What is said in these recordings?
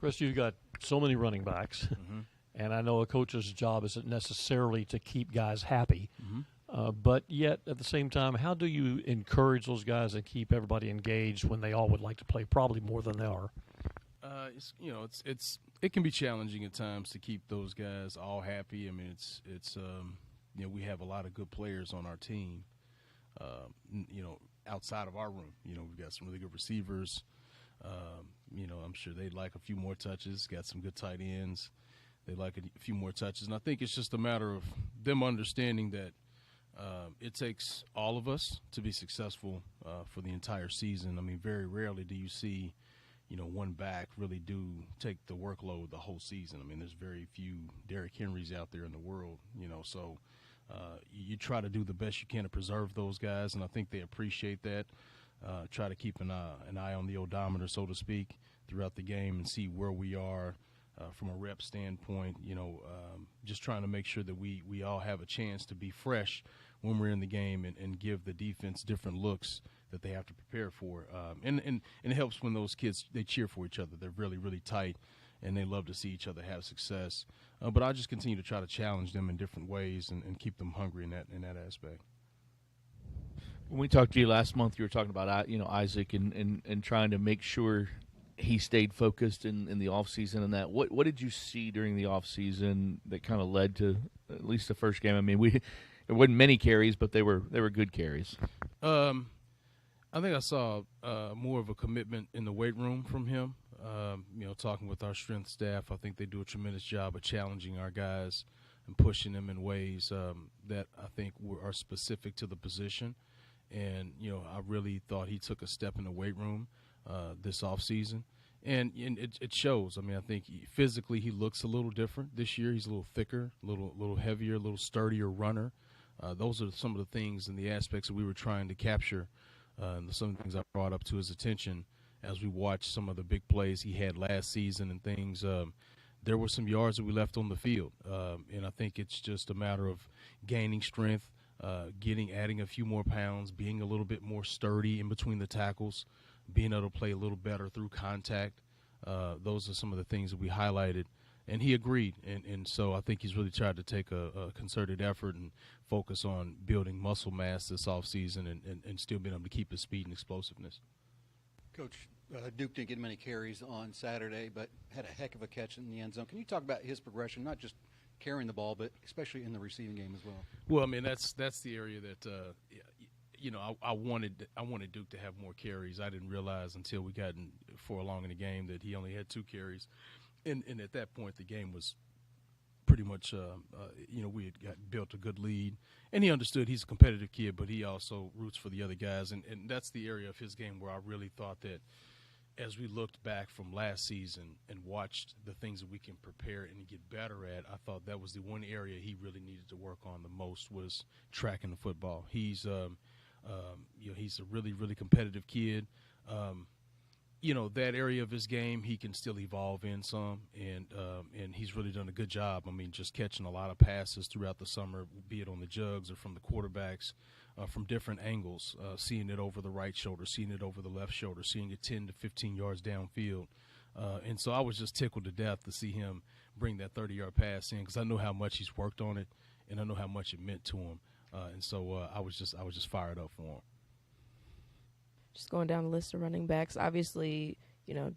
Chris, you've got so many running backs, and I know a coach's job isn't necessarily to keep guys happy. But yet, at the same time, how do you encourage those guys and keep everybody engaged when they all would like to play probably more than they are? It can be challenging at times to keep those guys all happy. I mean, we have a lot of good players on our team. Outside of our room, we've got some really good receivers. I'm sure they'd like a few more touches. Got some good tight ends. They'd like a few more touches, and I think it's just a matter of them understanding that. It takes all of us to be successful for the entire season. I mean, very rarely do you see, one back really do take the workload the whole season. I mean, there's very few Derrick Henrys out there in the world, so you try to do the best you can to preserve those guys, and I think they appreciate that. Try to keep an eye on the odometer, so to speak, throughout the game and see where we are. From a rep standpoint, just trying to make sure that we all have a chance to be fresh when we're in the game and give the defense different looks that they have to prepare for. And it helps when those kids, they cheer for each other. They're really, really tight, and they love to see each other have success. But I just continue to try to challenge them in different ways and keep them hungry in that aspect. When we talked to you last month, you were talking about Isaac and trying to make sure he stayed focused in the offseason and that. What did you see during the offseason that kind of led to at least the first game? I mean, there wasn't many carries, but they were good carries. I think I saw more of a commitment in the weight room from him. Talking with our strength staff, I think they do a tremendous job of challenging our guys and pushing them in ways that I think are specific to the position. And, I really thought he took a step in the weight room this offseason. And it shows. I mean, I think physically he looks a little different this year. He's a little thicker, a little heavier, a little sturdier runner. Those are some of the things and the aspects that we were trying to capture, and some of the things I brought up to his attention as we watched some of the big plays he had last season and things. There were some yards that we left on the field, and I think it's just a matter of gaining strength, adding a few more pounds, being a little bit more sturdy in between the tackles, being able to play a little better through contact. Those are some of the things that we highlighted, and he agreed. And so I think he's really tried to take a concerted effort and focus on building muscle mass this offseason and still being able to keep his speed and explosiveness. Coach, Duke didn't get many carries on Saturday, but had a heck of a catch in the end zone. Can you talk about his progression, not just carrying the ball, but especially in the receiving game as well? Well, I mean, that's the area that I wanted Duke to have more carries. I didn't realize until we got far along in the game that he only had 2 carries, and at that point the game was pretty much we had built a good lead, and he understood he's a competitive kid, but he also roots for the other guys, and that's the area of his game where I really thought that as we looked back from last season and watched the things that we can prepare and get better at, I thought that was the one area he really needed to work on the most was tracking the football. He's he's a really, really competitive kid. That area of his game he can still evolve in some, and he's really done a good job. I mean, just catching a lot of passes throughout the summer, be it on the jugs or from the quarterbacks, from different angles, seeing it over the right shoulder, seeing it over the left shoulder, seeing it 10 to 15 yards downfield. And so I was just tickled to death to see him bring that 30-yard pass in because I know how much he's worked on it, and I know how much it meant to him. And so I was just fired up for him. Just going down the list of running backs, obviously,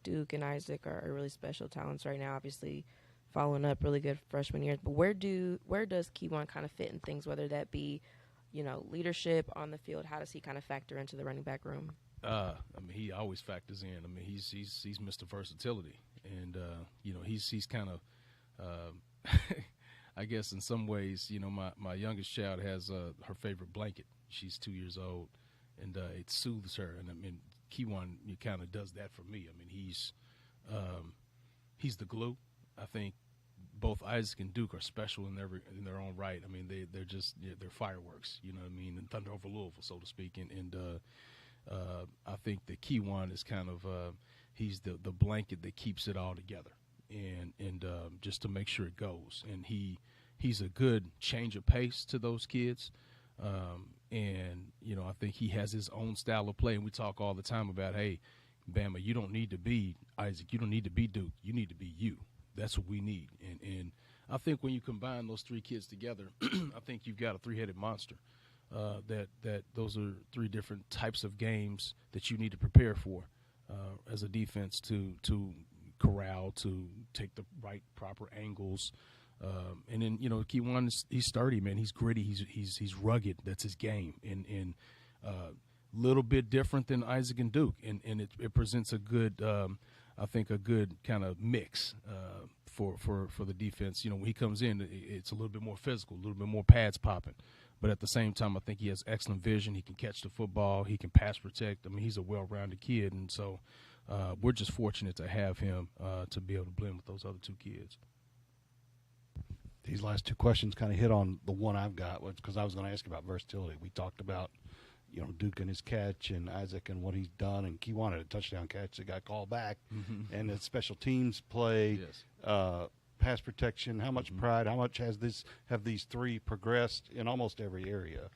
Duke and Isaac are really special talents right now. Obviously, following up really good freshman years. But where does Keyone kind of fit in things, whether that be, leadership on the field? How does he kind of factor into the running back room? I mean, he always factors in. I mean, he's Mr. Versatility, and he's kind of. I guess in some ways, my youngest child has her favorite blanket. She's 2 years old. And it soothes her, and I mean, Keyone kind of does that for me. I mean, he's the glue. I think both Isaac and Duke are special in their own right. I mean, they're fireworks. You know what I mean? And thunder over Louisville, so to speak. And I think that Keyone is kind of he's the blanket that keeps it all together, and just to make sure it goes. And he's a good change of pace to those kids. And I think he has his own style of play, and we talk all the time about, hey, Bama, you don't need to be Isaac. You don't need to be Duke. You need to be you. That's what we need. And I think when you combine those three kids together, I think you've got a three-headed monster. That those are three different types of games that you need to prepare for as a defense to corral, to take the right proper angles. And then, Keywan, he's sturdy, man. He's gritty. He's rugged. That's his game. And little bit different than Isaac and Duke. And it presents a good, I think, a good kind of mix for the defense. When he comes in, it's a little bit more physical, a little bit more pads popping. But at the same time, I think he has excellent vision. He can catch the football. He can pass protect. I mean, he's a well-rounded kid. And so we're just fortunate to have him to be able to blend with those other two kids. These last two questions kind of hit on the one I've got, because I was going to ask about versatility. We talked about, Duke and his catch, and Isaac and what he's done, and Keywan had a touchdown catch that got called back, and the special teams play, Yes. Pass protection. How much pride? How much have these three progressed in almost every area?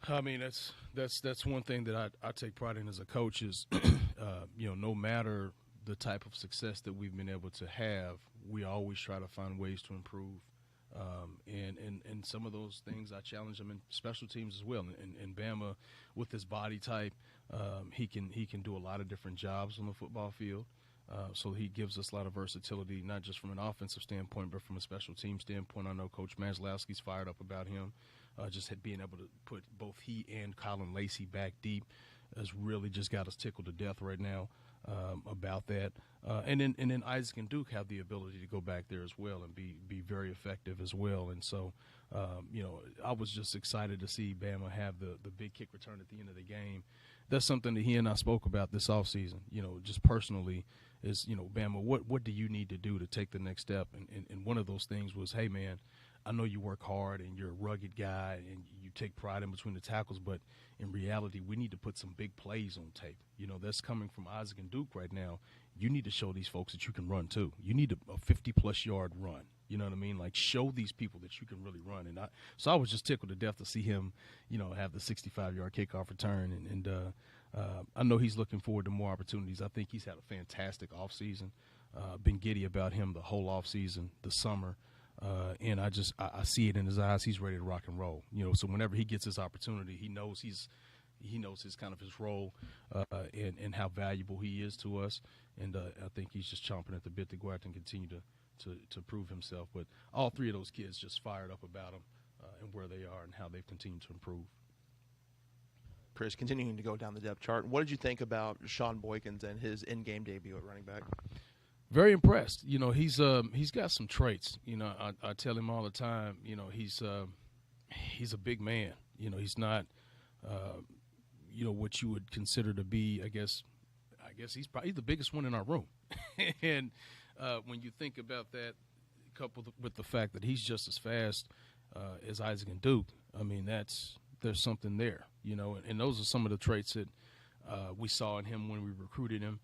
I mean, that's one thing that I take pride in as a coach is, no matter the type of success that we've been able to have, we always try to find ways to improve. And some of those things I challenge them in special teams as well. And Bama, with his body type, he can do a lot of different jobs on the football field. So he gives us a lot of versatility, not just from an offensive standpoint, but from a special team standpoint. I know Coach Maslowski's fired up about him. Just being able to put both he and Colin Lacey back deep has really just got us tickled to death right now about that. And then Isaac and Duke have the ability to go back there as well and be very effective as well. And so, I was just excited to see Bama have the big kick return at the end of the game. That's something that he and I spoke about this offseason, just personally is, Bama, what do you need to do to take the next step? And one of those things was, hey, man, I know you work hard and you're a rugged guy and you take pride in between the tackles, but in reality, we need to put some big plays on tape. That's coming from Isaac and Duke right now. You need to show these folks that you can run too. You need a 50-plus yard run. You know what I mean? Like, show these people that you can really run. And so I was just tickled to death to see him, have the 65-yard kickoff return. And I know he's looking forward to more opportunities. I think he's had a fantastic offseason. Been giddy about him the whole offseason, the summer. And I see it in his eyes. He's ready to rock and roll. So whenever he gets his opportunity, he knows his kind of his role and how valuable he is to us. And I think he's just chomping at the bit to go out and continue to prove himself. But all three of those kids just fired up about him and where they are and how they've continued to improve. Chris, continuing to go down the depth chart, what did you think about Sean Boykins and his in-game debut at running back? Very impressed. He's got some traits. I tell him all the time. He's a big man. He's not what you would consider to be. I guess he's probably the biggest one in our room. And when you think about that, coupled with the fact that he's just as fast as Isaac and Duke, I mean there's something there. And those are some of the traits that we saw in him when we recruited him.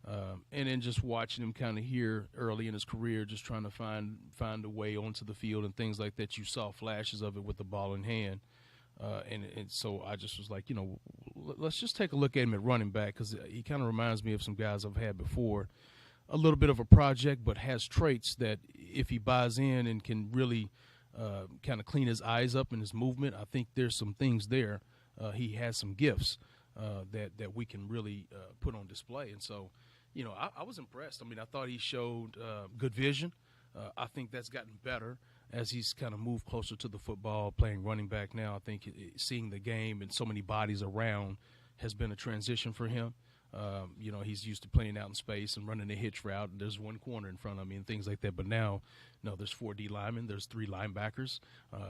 And then just watching him kind of here early in his career, just trying to find a way onto the field and things like that. You saw flashes of it with the ball in hand. And so I just was like, let's just take a look at him at running back, because he kind of reminds me of some guys I've had before. A little bit of a project, but has traits that if he buys in and can really kind of clean his eyes up in his movement, I think there's some things there. He has some gifts that we can really put on display. And so, I was impressed. I mean, I thought he showed good vision. I think that's gotten better as he's kind of moved closer to the football, playing running back now. I think seeing the game and so many bodies around has been a transition for him. He's used to playing out in space and running a hitch route, and there's one corner in front of me and things like that. But now, no, there's 4 D linemen, there's 3 linebackers,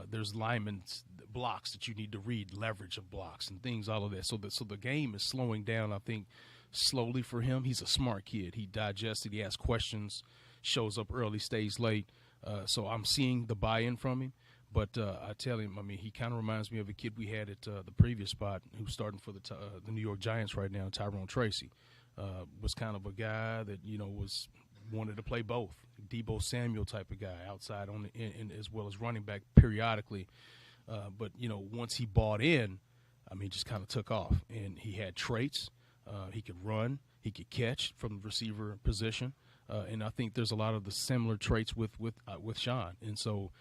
there's linemen's blocks that you need to read, leverage of blocks and things, all of that. So the game is slowing down, I think, slowly for him. He's a smart kid. He digests it. He asks questions, shows up early, stays late. So I'm seeing the buy-in from him. But I tell him, I mean, he kind of reminds me of a kid we had at the previous spot who's starting for the New York Giants right now, Tyrone Tracy. Was kind of a guy that, wanted to play both. Debo Samuel type of guy, outside on as well as running back periodically. But, once he bought in, I mean, just kind of took off. And he had traits. He could run. He could catch from the receiver position. And I think there's a lot of the similar traits with Sean. And so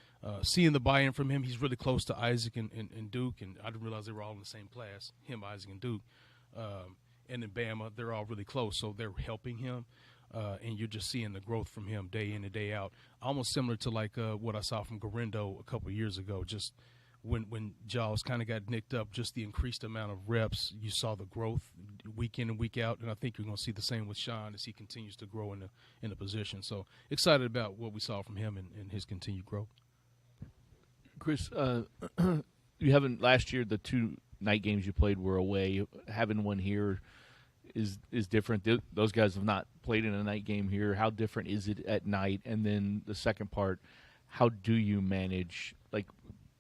seeing the buy-in from him, he's really close to Isaac and Duke. And I didn't realize they were all in the same class, him, Isaac, and Duke. And in Bama, they're all really close, so they're helping him. And you're just seeing the growth from him day in and day out. Almost similar to like what I saw from Garindo a couple of years ago. Just when Jaws kind of got nicked up, just the increased amount of reps, you saw the growth week in and week out, and I think you're going to see the same with Sean as he continues to grow in the position. So excited about what we saw from him and his continued growth. Chris, you haven't last year. The 2 night games you played were away. Having one here is different. Those guys have not played in a night game here. How different is it at night? And then the second part, how do you manage like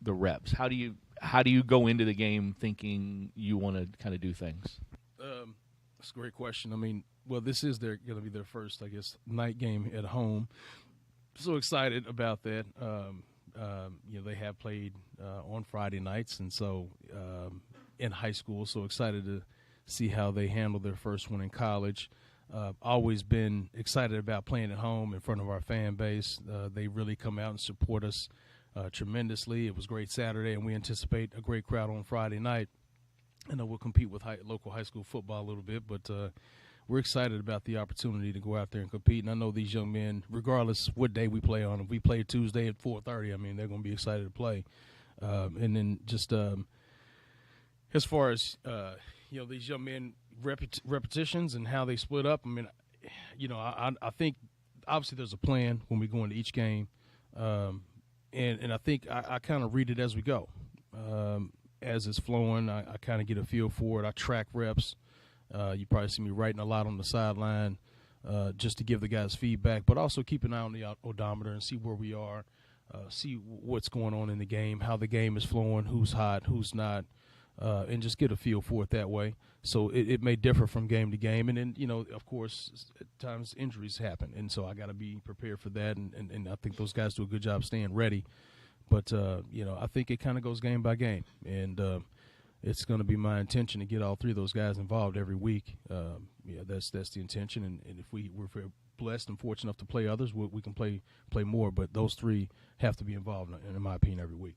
the reps? How do you go into the game thinking you want to kind of do things? That's a great question. I mean, well, this is going to be their first, I guess, night game at home. So excited about that. They have played on Friday nights, and so in high school. So excited to see how they handle their first one in college. Always been excited about playing at home in front of our fan base. They really come out and support us tremendously. It was great Saturday, and we anticipate a great crowd on Friday night. I know we'll compete with local high school football a little bit, but we're excited about the opportunity to go out there and compete. And I know these young men, regardless what day we play on, if we play Tuesday at 4:30, I mean, they're going to be excited to play. And then just as far as these young men repetitions and how they split up, I mean, I think obviously there's a plan when we go into each game. And I think I kind of read it as we go. As it's flowing, I kind of get a feel for it. I track reps. You probably see me writing a lot on the sideline just to give the guys feedback, but also keep an eye on the odometer and see where we are, see what's going on in the game, how the game is flowing, who's hot, who's not, and just get a feel for it that way. So it may differ from game to game. And then, of course, at times injuries happen. And so I got to be prepared for that. And I think those guys do a good job staying ready. But, I think it kind of goes game by game. And it's going to be my intention to get all 3 of those guys involved every week. That's the intention. And if we're blessed and fortunate enough to play others, we can play more. But those 3 have to be involved, in my opinion, every week.